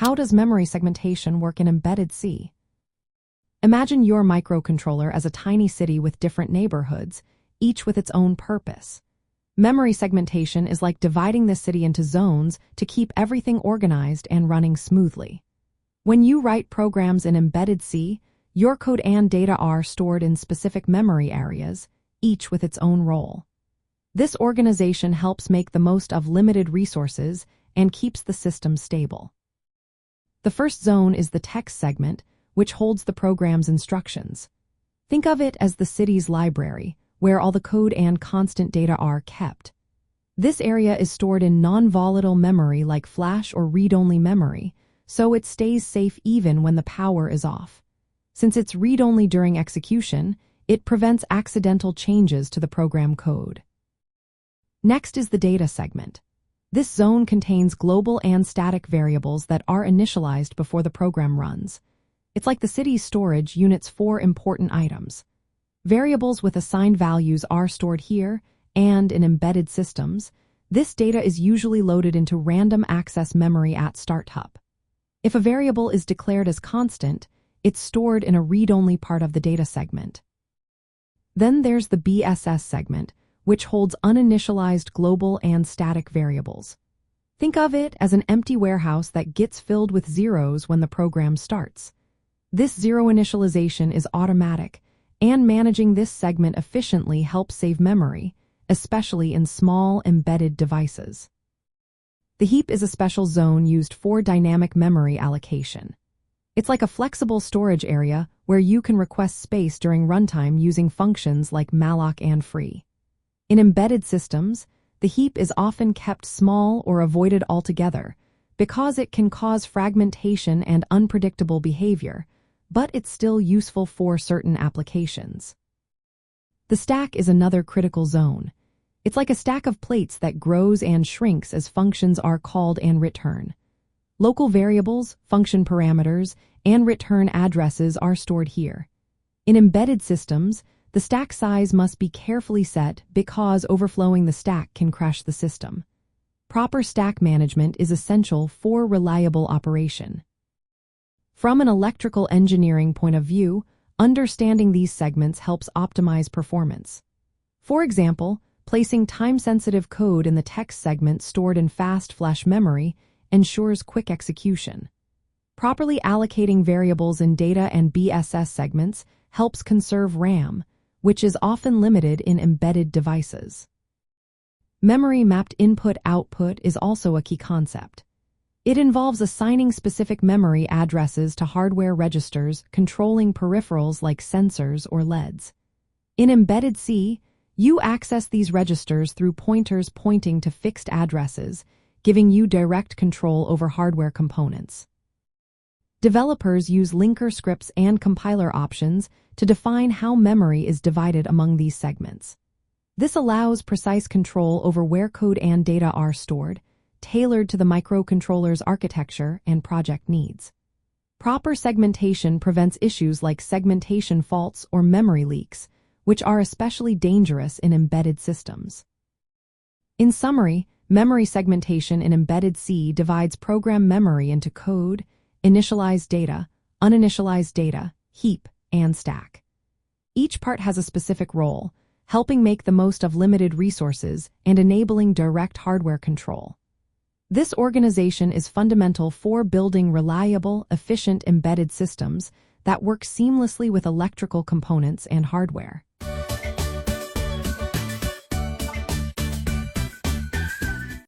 How does memory segmentation work in embedded C? Imagine your microcontroller as a tiny city with different neighborhoods, each with its own purpose. Memory segmentation is like dividing the city into zones to keep everything organized and running smoothly. When you write programs in embedded C, your code and data are stored in specific memory areas, each with its own role. This organization helps make the most of limited resources and keeps the system stable. The first zone is the text segment, which holds the program's instructions. Think of it as the city's library, where all the code and constant data are kept. This area is stored in non-volatile memory like flash or read-only memory, so it stays safe even when the power is off. Since it's read-only during execution, it prevents accidental changes to the program code. Next is the data segment. This zone contains global and static variables that are initialized before the program runs. It's like the city's storage unit's 4 important items. Variables with assigned values are stored here, and in embedded systems, this data is usually loaded into random access memory at startup. If a variable is declared as constant, it's stored in a read-only part of the data segment. Then there's the BSS segment, which holds uninitialized global and static variables. Think of it as an empty warehouse that gets filled with zeros when the program starts. This zero initialization is automatic, and managing this segment efficiently helps save memory, especially in small embedded devices. The heap is a special zone used for dynamic memory allocation. It's like a flexible storage area where you can request space during runtime using functions like malloc and free. In embedded systems, the heap is often kept small or avoided altogether because it can cause fragmentation and unpredictable behavior, but it's still useful for certain applications. The stack is another critical zone. It's like a stack of plates that grows and shrinks as functions are called and returned. Local variables, function parameters, and return addresses are stored here. In embedded systems, the stack size must be carefully set because overflowing the stack can crash the system. Proper stack management is essential for reliable operation. From an electrical engineering point of view, understanding these segments helps optimize performance. For example, placing time-sensitive code in the text segment stored in fast flash memory ensures quick execution. Properly allocating variables in data and BSS segments helps conserve RAM, which is often limited in embedded devices. Memory-mapped input-output is also a key concept. It involves assigning specific memory addresses to hardware registers controlling peripherals like sensors or LEDs. In embedded C, you access these registers through pointers pointing to fixed addresses, giving you direct control over hardware components. Developers use linker scripts and compiler options to define how memory is divided among these segments. This allows precise control over where code and data are stored, tailored to the microcontroller's architecture and project needs. Proper segmentation prevents issues like segmentation faults or memory leaks, which are especially dangerous in embedded systems. In summary, memory segmentation in embedded C divides program memory into code, initialized data, uninitialized data, heap, and stack. Each part has a specific role, helping make the most of limited resources and enabling direct hardware control. This organization is fundamental for building reliable, efficient embedded systems that work seamlessly with electrical components and hardware.